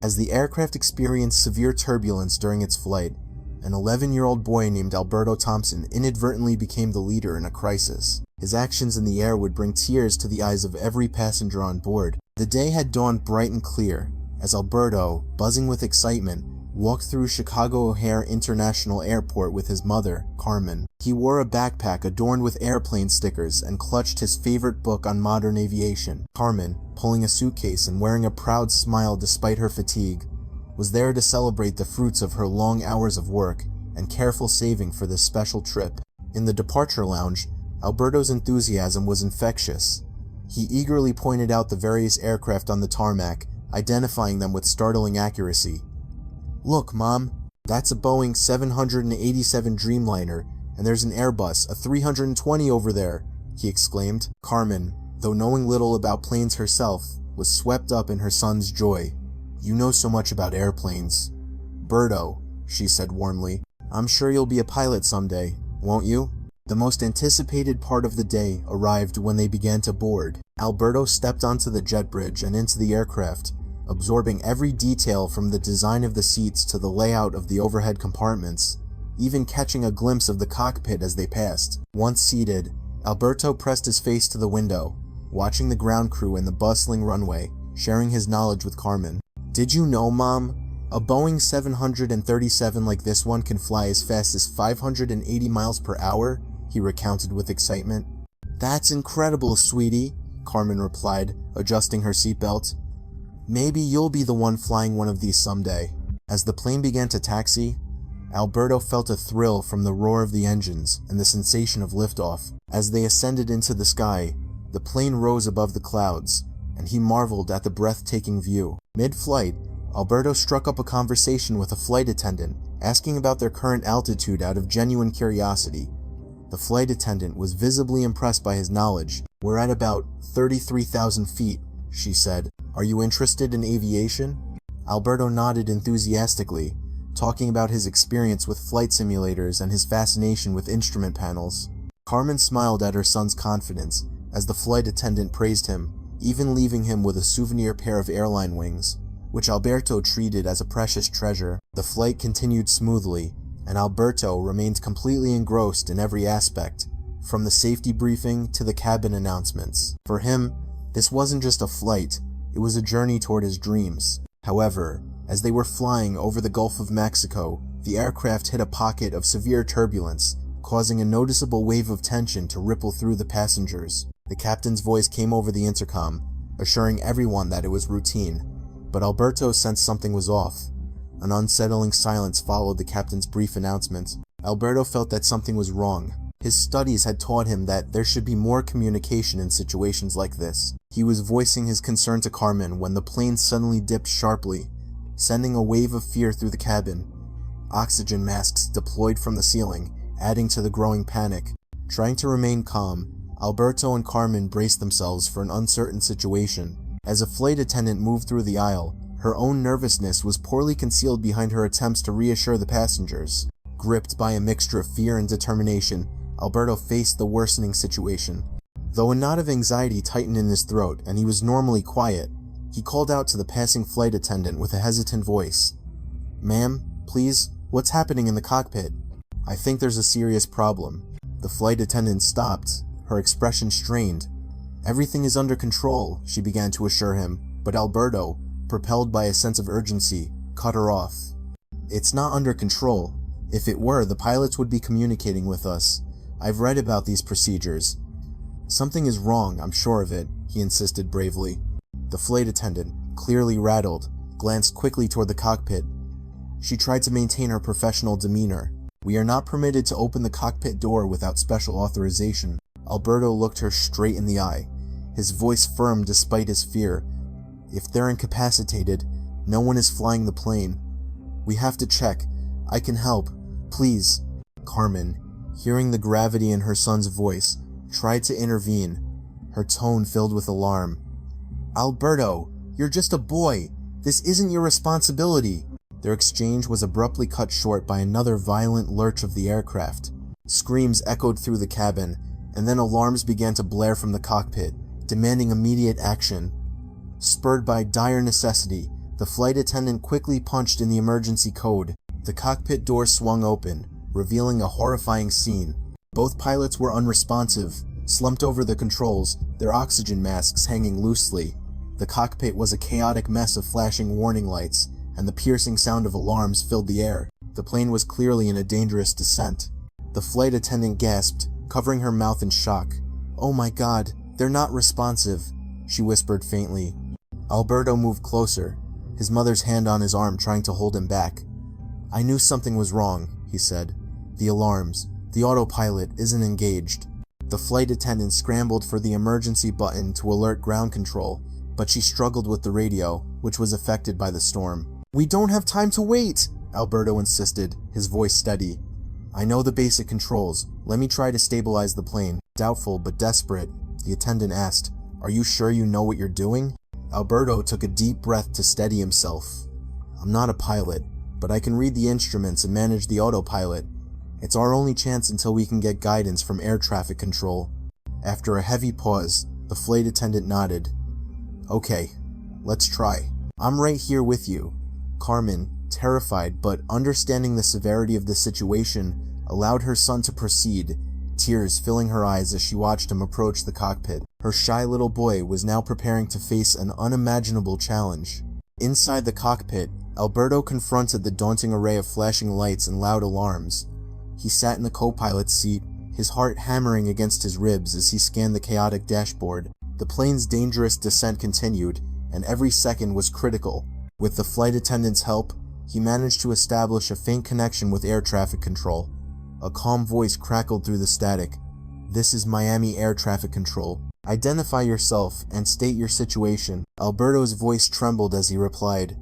As the aircraft experienced severe turbulence during its flight, an 11-year-old boy named Alberto Thompson inadvertently became the leader in a crisis. His actions in the air would bring tears to the eyes of every passenger on board. The day had dawned bright and clear, as Alberto, buzzing with excitement, walked through Chicago O'Hare International Airport with his mother, Carmen. He wore a backpack adorned with airplane stickers and clutched his favorite book on modern aviation. Carmen, pulling a suitcase and wearing a proud smile despite her fatigue, was there to celebrate the fruits of her long hours of work and careful saving for this special trip. In the departure lounge, Alberto's enthusiasm was infectious. He eagerly pointed out the various aircraft on the tarmac, identifying them with startling accuracy. "Look, Mom, that's a Boeing 787 Dreamliner, and there's an Airbus, a 320 over there," he exclaimed. Carmen, though knowing little about planes herself, was swept up in her son's joy. "You know so much about airplanes." "Berto," she said warmly, "I'm sure you'll be a pilot someday, won't you?" The most anticipated part of the day arrived when they began to board. Alberto stepped onto the jet bridge and into the aircraft, absorbing every detail from the design of the seats to the layout of the overhead compartments, even catching a glimpse of the cockpit as they passed. Once seated, Alberto pressed his face to the window, watching the ground crew and the bustling runway, sharing his knowledge with Carmen. "Did you know, Mom? A Boeing 737 like this one can fly as fast as 580 miles per hour, he recounted with excitement. "That's incredible, sweetie," Carmen replied, adjusting her seatbelt. "Maybe you'll be the one flying one of these someday." As the plane began to taxi, Alberto felt a thrill from the roar of the engines and the sensation of liftoff. As they ascended into the sky, the plane rose above the clouds, and he marveled at the breathtaking view. Mid-flight, Alberto struck up a conversation with a flight attendant, asking about their current altitude out of genuine curiosity. The flight attendant was visibly impressed by his knowledge. "We're at about 33,000 feet, she said. "Are you interested in aviation?" Alberto nodded enthusiastically, talking about his experience with flight simulators and his fascination with instrument panels. Carmen smiled at her son's confidence as the flight attendant praised him, even leaving him with a souvenir pair of airline wings, which Alberto treated as a precious treasure. The flight continued smoothly, and Alberto remained completely engrossed in every aspect, from the safety briefing to the cabin announcements. For him, this wasn't just a flight, it was a journey toward his dreams. However, as they were flying over the Gulf of Mexico, the aircraft hit a pocket of severe turbulence, causing a noticeable wave of tension to ripple through the passengers. The captain's voice came over the intercom, assuring everyone that it was routine, but Alberto sensed something was off. An unsettling silence followed the captain's brief announcement. Alberto felt that something was wrong. His studies had taught him that there should be more communication in situations like this. He was voicing his concern to Carmen when the plane suddenly dipped sharply, sending a wave of fear through the cabin. Oxygen masks deployed from the ceiling, adding to the growing panic. Trying to remain calm, Alberto and Carmen braced themselves for an uncertain situation. As a flight attendant moved through the aisle, her own nervousness was poorly concealed behind her attempts to reassure the passengers. Gripped by a mixture of fear and determination, Alberto faced the worsening situation. Though a knot of anxiety tightened in his throat and he was normally quiet, he called out to the passing flight attendant with a hesitant voice. "Ma'am, please, what's happening in the cockpit?" "I think there's a serious problem." The flight attendant stopped, her expression strained. "Everything is under control," she began to assure him, but Alberto, propelled by a sense of urgency, cut her off. "It's not under control. If it were, the pilots would be communicating with us. I've read about these procedures." "Something is wrong, I'm sure of it," he insisted bravely. The flight attendant, clearly rattled, glanced quickly toward the cockpit. She tried to maintain her professional demeanor. "We are not permitted to open the cockpit door without special authorization." Alberto looked her straight in the eye, his voice firm despite his fear. "If they're incapacitated, no one is flying the plane. We have to check. I can help. Please." Carmen, hearing the gravity in her son's voice, tried to intervene, her tone filled with alarm. "Alberto, you're just a boy. This isn't your responsibility." Their exchange was abruptly cut short by another violent lurch of the aircraft. Screams echoed through the cabin, and then alarms began to blare from the cockpit, demanding immediate action. Spurred by dire necessity, The flight attendant quickly punched in the emergency code. The cockpit door swung open, revealing a horrifying scene. Both pilots were unresponsive, slumped over the controls, their oxygen masks hanging loosely. The cockpit was a chaotic mess of flashing warning lights, and the piercing sound of alarms filled the air. The plane was clearly in a dangerous descent. The flight attendant gasped, covering her mouth in shock. "Oh my God, they're not responsive," she whispered faintly. Alberto moved closer, his mother's hand on his arm trying to hold him back. "I knew something was wrong," he said. "The alarms, the autopilot isn't engaged." The flight attendant scrambled for the emergency button to alert ground control, but she struggled with the radio, which was affected by the storm. "We don't have time to wait," Alberto insisted, his voice steady. "I know the basic controls. Let me try to stabilize the plane." Doubtful but desperate, the attendant asked, "Are you sure you know what you're doing?" Alberto took a deep breath to steady himself. "I'm not a pilot, but I can read the instruments and manage the autopilot. It's our only chance until we can get guidance from air traffic control." After a heavy pause, the flight attendant nodded. "Okay, let's try. I'm right here with you." Carmen, terrified but understanding the severity of the situation, allowed her son to proceed, tears filling her eyes as she watched him approach the cockpit. Her shy little boy was now preparing to face an unimaginable challenge. Inside the cockpit, Alberto confronted the daunting array of flashing lights and loud alarms. He sat in the co-pilot's seat, his heart hammering against his ribs as he scanned the chaotic dashboard. The plane's dangerous descent continued, and every second was critical. With the flight attendant's help, he managed to establish a faint connection with air traffic control. A calm voice crackled through the static. "This is Miami Air Traffic Control. Identify yourself and state your situation." Alberto's voice trembled as he replied,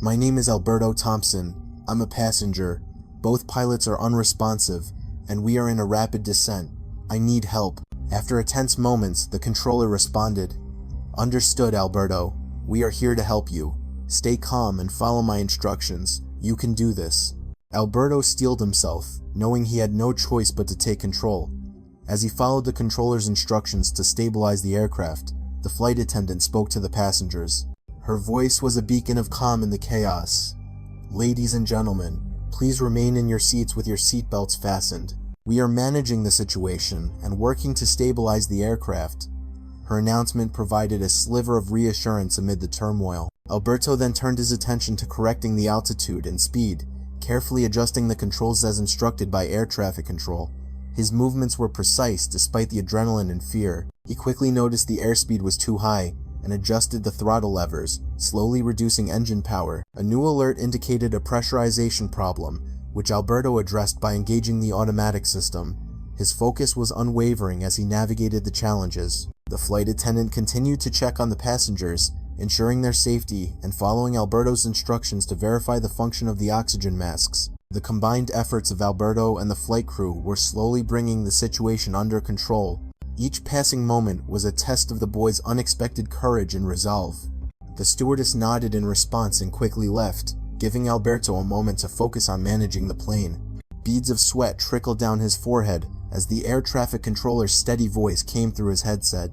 "My name is Alberto Thompson. I'm a passenger. Both pilots are unresponsive, and we are in a rapid descent. I need help." After a tense moment, the controller responded, "Understood, Alberto. We are here to help you. Stay calm and follow my instructions. You can do this." Alberto steeled himself, knowing he had no choice but to take control. As he followed the controller's instructions to stabilize the aircraft, the flight attendant spoke to the passengers. Her voice was a beacon of calm in the chaos. "Ladies and gentlemen, please remain in your seats with your seatbelts fastened. We are managing the situation and working to stabilize the aircraft." Her announcement provided a sliver of reassurance amid the turmoil. Alberto then turned his attention to correcting the altitude and speed, carefully adjusting the controls as instructed by air traffic control. His movements were precise despite the adrenaline and fear. He quickly noticed the airspeed was too high and adjusted the throttle levers, slowly reducing engine power. A new alert indicated a pressurization problem, which Alberto addressed by engaging the automatic system. His focus was unwavering as he navigated the challenges. The flight attendant continued to check on the passengers, ensuring their safety and following Alberto's instructions to verify the function of the oxygen masks. The combined efforts of Alberto and the flight crew were slowly bringing the situation under control. Each passing moment was a test of the boy's unexpected courage and resolve. The stewardess nodded in response and quickly left, giving Alberto a moment to focus on managing the plane. Beads of sweat trickled down his forehead as the air traffic controller's steady voice came through his headset.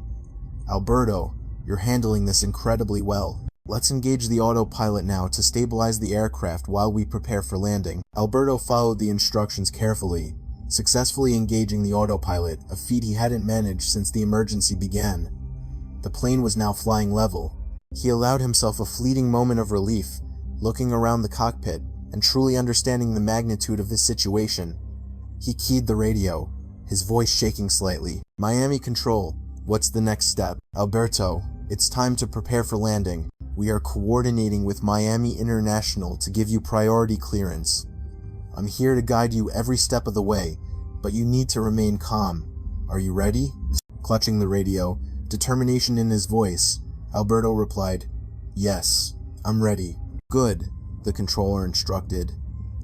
"Alberto, you're handling this incredibly well. Let's engage the autopilot now to stabilize the aircraft while we prepare for landing." Alberto followed the instructions carefully, successfully engaging the autopilot, a feat he hadn't managed since the emergency began. The plane was now flying level. He allowed himself a fleeting moment of relief, looking around the cockpit and truly understanding the magnitude of his situation. He keyed the radio, his voice shaking slightly. "Miami Control, what's the next step?" "Alberto, it's time to prepare for landing. We are coordinating with Miami International to give you priority clearance. I'm here to guide you every step of the way, but you need to remain calm. Are you ready?" Clutching the radio, determination in his voice, Alberto replied, "Yes, I'm ready." "Good," the controller instructed.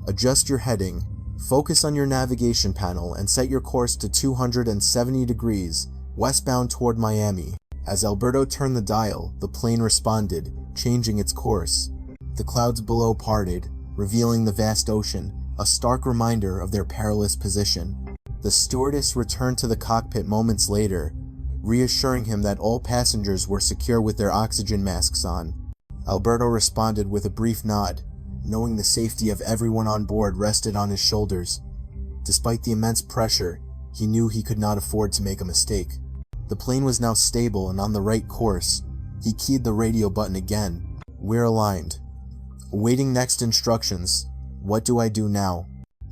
"Adjust your heading, focus on your navigation panel, and set your course to 270 degrees, westbound toward Miami." As Alberto turned the dial, the plane responded, changing its course. The clouds below parted, revealing the vast ocean, a stark reminder of their perilous position. The stewardess returned to the cockpit moments later, reassuring him that all passengers were secure with their oxygen masks on. Alberto responded with a brief nod, knowing the safety of everyone on board rested on his shoulders. Despite the immense pressure, he knew he could not afford to make a mistake. The plane was now stable and on the right course. He keyed the radio button again. "We're aligned. Awaiting next instructions. What do I do now?"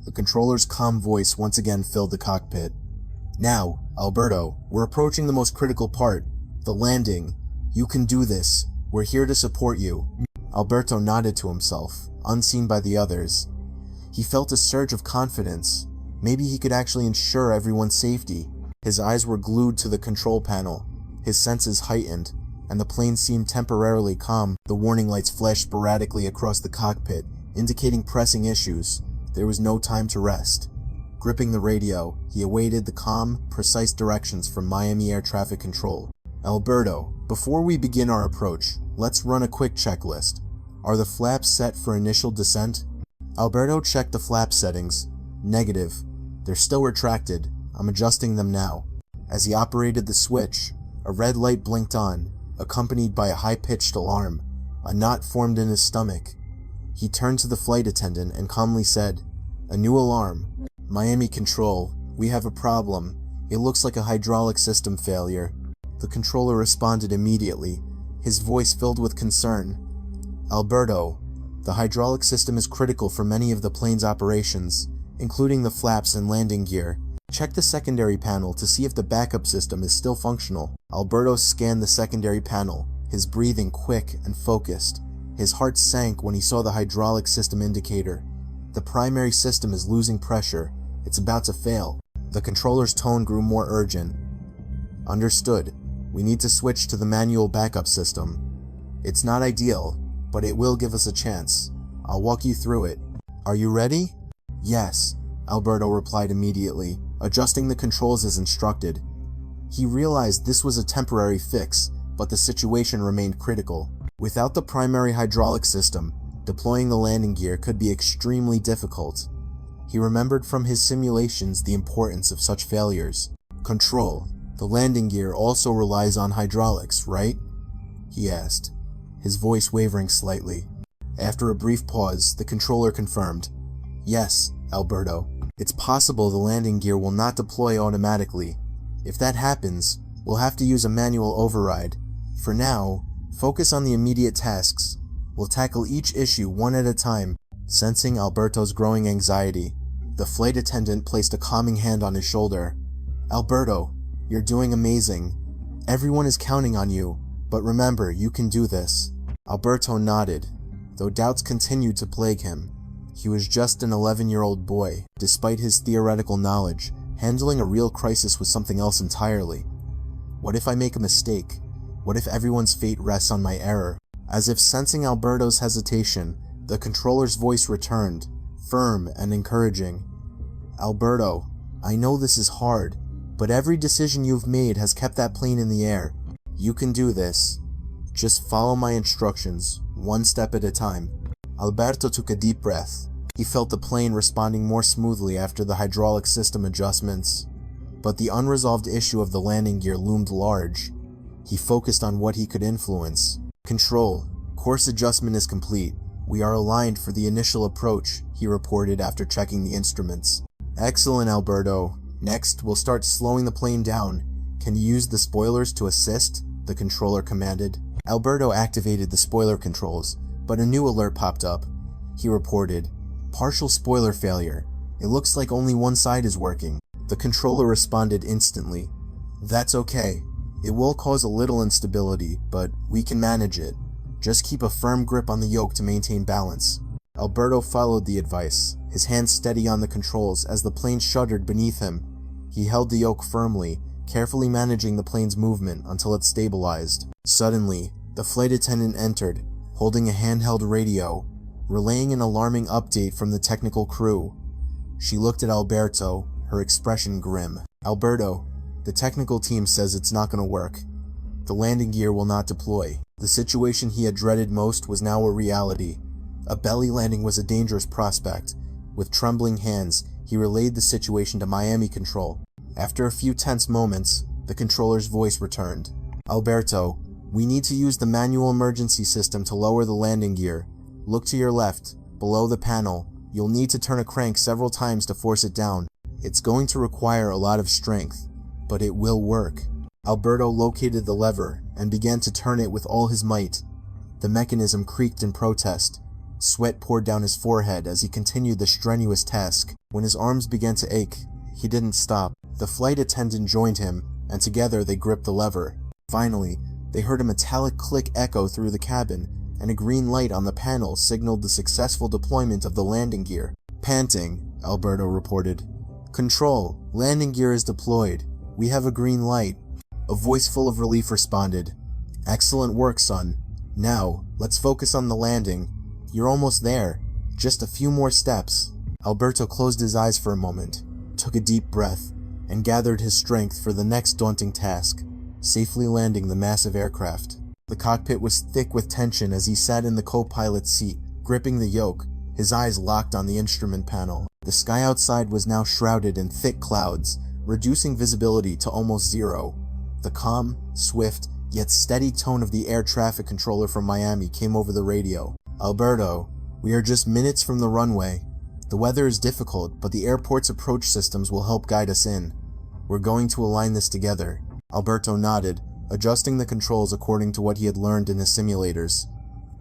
The controller's calm voice once again filled the cockpit. "Now, Alberto, we're approaching the most critical part, the landing. You can do this. We're here to support you." Alberto nodded to himself, unseen by the others. He felt a surge of confidence. Maybe he could actually ensure everyone's safety. His eyes were glued to the control panel, his senses heightened, and the plane seemed temporarily calm. The warning lights flashed sporadically across the cockpit, indicating pressing issues. There was no time to rest. Gripping the radio, he awaited the calm, precise directions from Miami Air Traffic Control. "Alberto, before we begin our approach, let's run a quick checklist. Are the flaps set for initial descent?" Alberto checked the flap settings. "Negative. They're still retracted. I'm adjusting them now." As he operated the switch, a red light blinked on, accompanied by a high-pitched alarm. A knot formed in his stomach. He turned to the flight attendant and calmly said, "A new alarm. Miami Control, we have a problem. It looks like a hydraulic system failure." The controller responded immediately, his voice filled with concern. "Alberto, the hydraulic system is critical for many of the plane's operations, including the flaps and landing gear. Check the secondary panel to see if the backup system is still functional." Alberto scanned the secondary panel, his breathing quick and focused. His heart sank when he saw the hydraulic system indicator. "The primary system is losing pressure. It's about to fail." The controller's tone grew more urgent. "Understood. We need to switch to the manual backup system. It's not ideal, but it will give us a chance. I'll walk you through it. Are you ready?" "Yes," Alberto replied immediately, adjusting the controls as instructed. He realized this was a temporary fix, but the situation remained critical. Without the primary hydraulic system, deploying the landing gear could be extremely difficult. He remembered from his simulations the importance of such failures. "Control, the landing gear also relies on hydraulics, right?" he asked, his voice wavering slightly. After a brief pause, the controller confirmed, "Yes, Alberto. It's possible the landing gear will not deploy automatically. If that happens, we'll have to use a manual override. For now, focus on the immediate tasks. We'll tackle each issue one at a time." Sensing Alberto's growing anxiety, the flight attendant placed a calming hand on his shoulder. "Alberto, you're doing amazing. Everyone is counting on you, but remember, you can do this." Alberto nodded, though doubts continued to plague him. He was just an 11-year-old boy. Despite his theoretical knowledge, handling a real crisis was something else entirely. What if I make a mistake? What if everyone's fate rests on my error? As if sensing Alberto's hesitation, the controller's voice returned, firm and encouraging. "Alberto, I know this is hard, but every decision you've made has kept that plane in the air. You can do this. Just follow my instructions, one step at a time." Alberto took a deep breath. He felt the plane responding more smoothly after the hydraulic system adjustments. But the unresolved issue of the landing gear loomed large. He focused on what he could influence. "Control, course adjustment is complete. We are aligned for the initial approach," he reported after checking the instruments. "Excellent, Alberto. Next, we'll start slowing the plane down. Can you use the spoilers to assist?" the controller commanded. Alberto activated the spoiler controls, but a new alert popped up. He reported, "Partial spoiler failure. It looks like only one side is working." The controller responded instantly. "That's okay. It will cause a little instability, but we can manage it. Just keep a firm grip on the yoke to maintain balance." Alberto followed the advice, his hands steady on the controls as the plane shuddered beneath him. He held the yoke firmly, carefully managing the plane's movement until it stabilized. Suddenly, the flight attendant entered, holding a handheld radio, relaying an alarming update from the technical crew. She looked at Alberto, her expression grim. "Alberto, the technical team says it's not going to work. The landing gear will not deploy." The situation he had dreaded most was now a reality. A belly landing was a dangerous prospect. With trembling hands, he relayed the situation to Miami Control. After a few tense moments, the controller's voice returned. "Alberto, We need to use the manual emergency system to lower the landing gear. Look to your left, below the panel. You'll need to turn a crank several times to force it down. It's going to require a lot of strength, but it will work." Alberto located the lever and began to turn it with all his might. The mechanism creaked in protest. Sweat poured down his forehead as he continued the strenuous task. When his arms began to ache, he didn't stop. The flight attendant joined him, and together they gripped the lever. Finally, they heard a metallic click echo through the cabin, and a green light on the panel signaled the successful deployment of the landing gear. "Panting," Alberto reported. "Control, landing gear is deployed. We have a green light." A voice full of relief responded. "Excellent work, son. Now, let's focus on the landing. You're almost there. Just a few more steps." Alberto closed his eyes for a moment, took a deep breath, and gathered his strength for the next daunting task, safely landing the massive aircraft. The cockpit was thick with tension as he sat in the co-pilot's seat, gripping the yoke, his eyes locked on the instrument panel. The sky outside was now shrouded in thick clouds, reducing visibility to almost zero. The calm, swift, yet steady tone of the air traffic controller from Miami came over the radio. "Alberto, we are just minutes from the runway. The weather is difficult, but the airport's approach systems will help guide us in. We're going to align this together." Alberto nodded, adjusting the controls according to what he had learned in his simulators.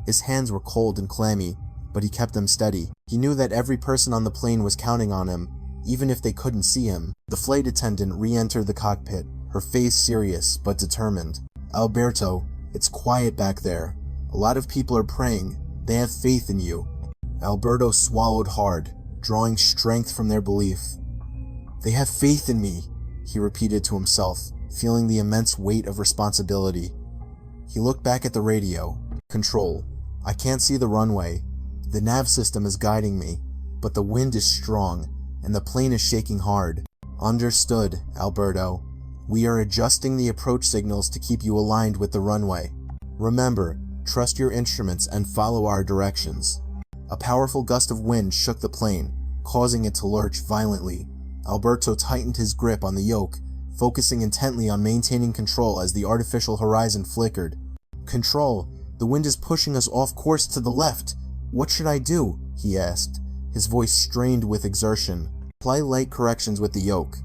His hands were cold and clammy, but he kept them steady. He knew that every person on the plane was counting on him, even if they couldn't see him. The flight attendant re-entered the cockpit, her face serious but determined. "Alberto, it's quiet back there. A lot of people are praying. They have faith in you." Alberto swallowed hard, drawing strength from their belief. "They have faith in me," he repeated to himself, feeling the immense weight of responsibility. He looked back at the radio. "Control, I can't see the runway. The nav system is guiding me, but the wind is strong, and the plane is shaking hard." "Understood, Alberto. We are adjusting the approach signals to keep you aligned with the runway. Remember, trust your instruments and follow our directions." A powerful gust of wind shook the plane, causing it to lurch violently. Alberto tightened his grip on the yoke, focusing intently on maintaining control as the artificial horizon flickered. "Control, the wind is pushing us off course to the left. What should I do?" he asked, his voice strained with exertion. "Apply light corrections with the yoke.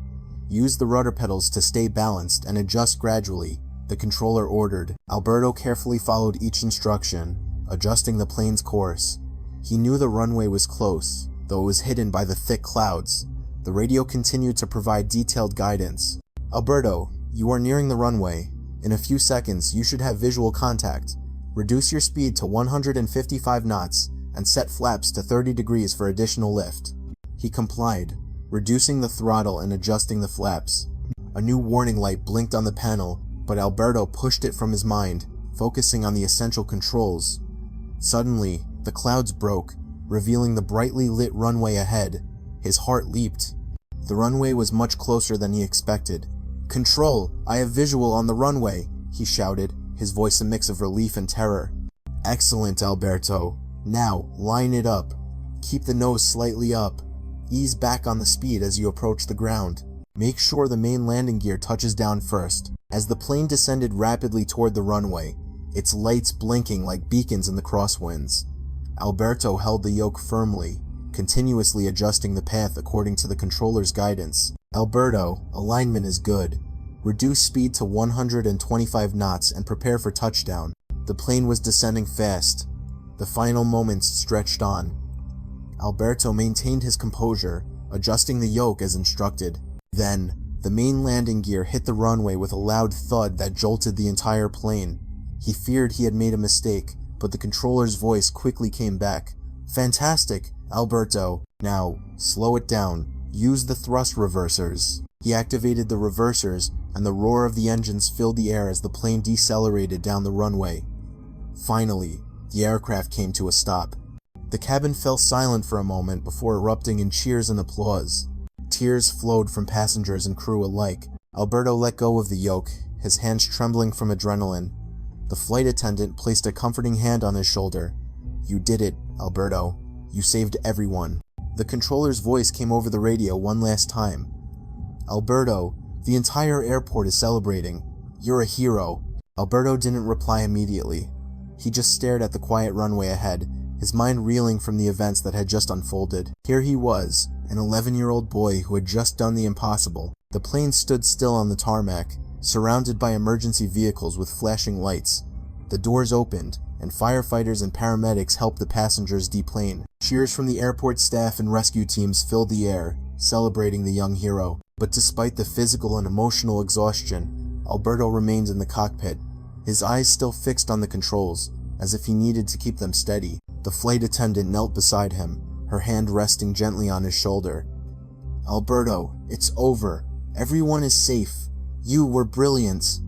Use the rudder pedals to stay balanced and adjust gradually," the controller ordered. Alberto carefully followed each instruction, adjusting the plane's course. He knew the runway was close, though it was hidden by the thick clouds. The radio continued to provide detailed guidance. "Alberto, you are nearing the runway. In a few seconds, you should have visual contact. Reduce your speed to 155 knots and set flaps to 30 degrees for additional lift." He complied, reducing the throttle and adjusting the flaps. A new warning light blinked on the panel, but Alberto pushed it from his mind, focusing on the essential controls. Suddenly, the clouds broke, revealing the brightly lit runway ahead. His heart leaped. The runway was much closer than he expected. "Control, I have visual on the runway," he shouted, his voice a mix of relief and terror. "Excellent, Alberto. Now, line it up. Keep the nose slightly up. Ease back on the speed as you approach the ground. Make sure the main landing gear touches down first." As the plane descended rapidly toward the runway, its lights blinking like beacons in the crosswinds, Alberto held the yoke firmly, continuously adjusting the path according to the controller's guidance. "Alberto, alignment is good. Reduce speed to 125 knots and prepare for touchdown." The plane was descending fast. The final moments stretched on. Alberto maintained his composure, adjusting the yoke as instructed. Then, the main landing gear hit the runway with a loud thud that jolted the entire plane. He feared he had made a mistake, but the controller's voice quickly came back. "Fantastic, Alberto. Now, slow it down. Use the thrust reversers." He activated the reversers, and the roar of the engines filled the air as the plane decelerated down the runway. Finally, the aircraft came to a stop. The cabin fell silent for a moment before erupting in cheers and applause. Tears flowed from passengers and crew alike. Alberto let go of the yoke, his hands trembling from adrenaline. The flight attendant placed a comforting hand on his shoulder. "You did it, Alberto. You saved everyone." The controller's voice came over the radio one last time. "Alberto, the entire airport is celebrating. You're a hero." Alberto didn't reply immediately. He just stared at the quiet runway ahead, his mind reeling from the events that had just unfolded. Here he was, an 11-year-old boy who had just done the impossible. The plane stood still on the tarmac, surrounded by emergency vehicles with flashing lights. The doors opened, and firefighters and paramedics helped the passengers deplane. Cheers from the airport staff and rescue teams filled the air, celebrating the young hero. But despite the physical and emotional exhaustion, Alberto remained in the cockpit, his eyes still fixed on the controls, as if he needed to keep them steady. The flight attendant knelt beside him, her hand resting gently on his shoulder. "Alberto, it's over. Everyone is safe. You were brilliant."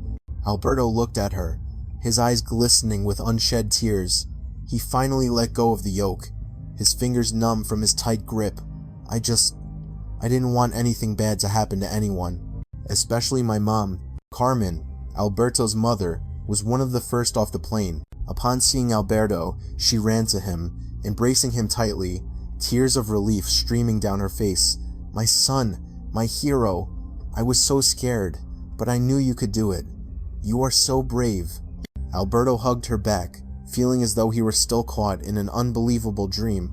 Alberto looked at her, his eyes glistening with unshed tears. He finally let go of the yoke, his fingers numb from his tight grip. I didn't want anything bad to happen to anyone, especially my mom. Carmen, Alberto's mother, was one of the first off the plane. Upon seeing Alberto, she ran to him, embracing him tightly, tears of relief streaming down her face. "My son, my hero. I was so scared, but I knew you could do it. You are so brave." Alberto hugged her back, feeling as though he were still caught in an unbelievable dream.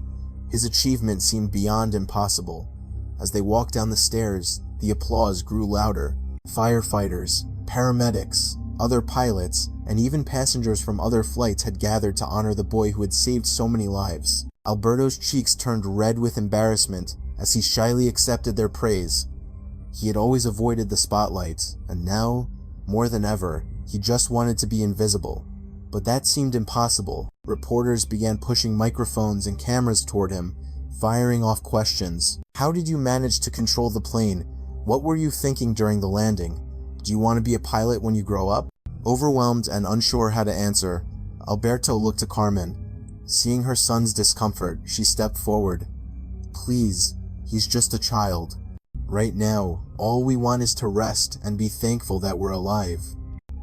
His achievement seemed beyond impossible. As they walked down the stairs, the applause grew louder. Firefighters, paramedics, other pilots, and even passengers from other flights had gathered to honor the boy who had saved so many lives. Alberto's cheeks turned red with embarrassment as he shyly accepted their praise. He had always avoided the spotlight, and now, more than ever, he just wanted to be invisible. But that seemed impossible. Reporters began pushing microphones and cameras toward him, firing off questions. "How did you manage to control the plane? What were you thinking during the landing? Do you want to be a pilot when you grow up?" Overwhelmed and unsure how to answer, Alberto looked to Carmen. Seeing her son's discomfort, she stepped forward. "Please, he's just a child. Right now, all we want is to rest and be thankful that we're alive."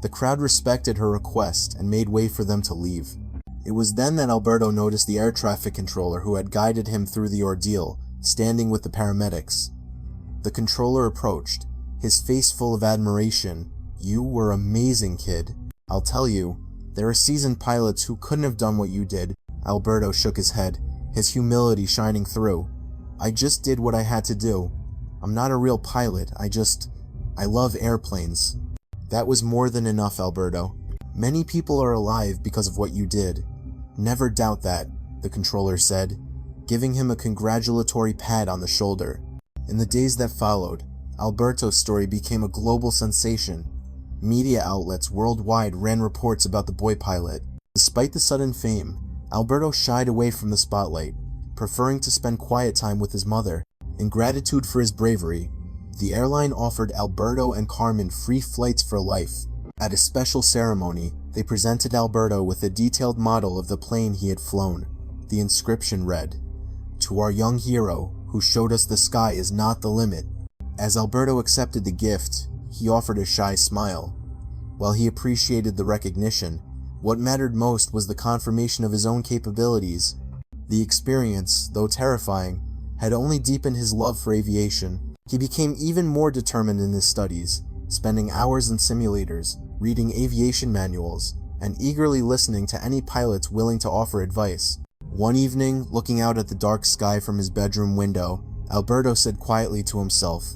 The crowd respected her request and made way for them to leave. It was then that Alberto noticed the air traffic controller who had guided him through the ordeal, standing with the paramedics. The controller approached, his face full of admiration. "You were amazing, kid. I'll tell you, there are seasoned pilots who couldn't have done what you did." Alberto shook his head, his humility shining through. "I just did what I had to do. I'm not a real pilot, I love airplanes." "That was more than enough, Alberto. Many people are alive because of what you did. Never doubt that," the controller said, giving him a congratulatory pat on the shoulder. In the days that followed, Alberto's story became a global sensation. Media outlets worldwide ran reports about the boy pilot. Despite the sudden fame, Alberto shied away from the spotlight, preferring to spend quiet time with his mother. In gratitude for his bravery, the airline offered Alberto and Carmen free flights for life. At a special ceremony, they presented Alberto with a detailed model of the plane he had flown. The inscription read, "To our young hero, who showed us the sky is not the limit." As Alberto accepted the gift, he offered a shy smile. While he appreciated the recognition, what mattered most was the confirmation of his own capabilities. The experience, though terrifying, had only deepened his love for aviation. He became even more determined in his studies, spending hours in simulators, reading aviation manuals, and eagerly listening to any pilots willing to offer advice. One evening, looking out at the dark sky from his bedroom window, Alberto said quietly to himself,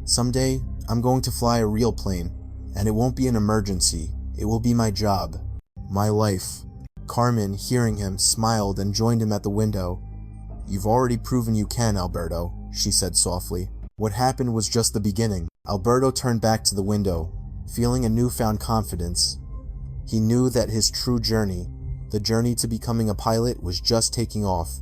"Someday, I'm going to fly a real plane, and it won't be an emergency. It will be my job, my life." Carmen, hearing him, smiled and joined him at the window. "You've already proven you can, Alberto," she said softly. What happened was just the beginning. Alberto turned back to the window, feeling a newfound confidence. He knew that his true journey, the journey to becoming a pilot, was just taking off.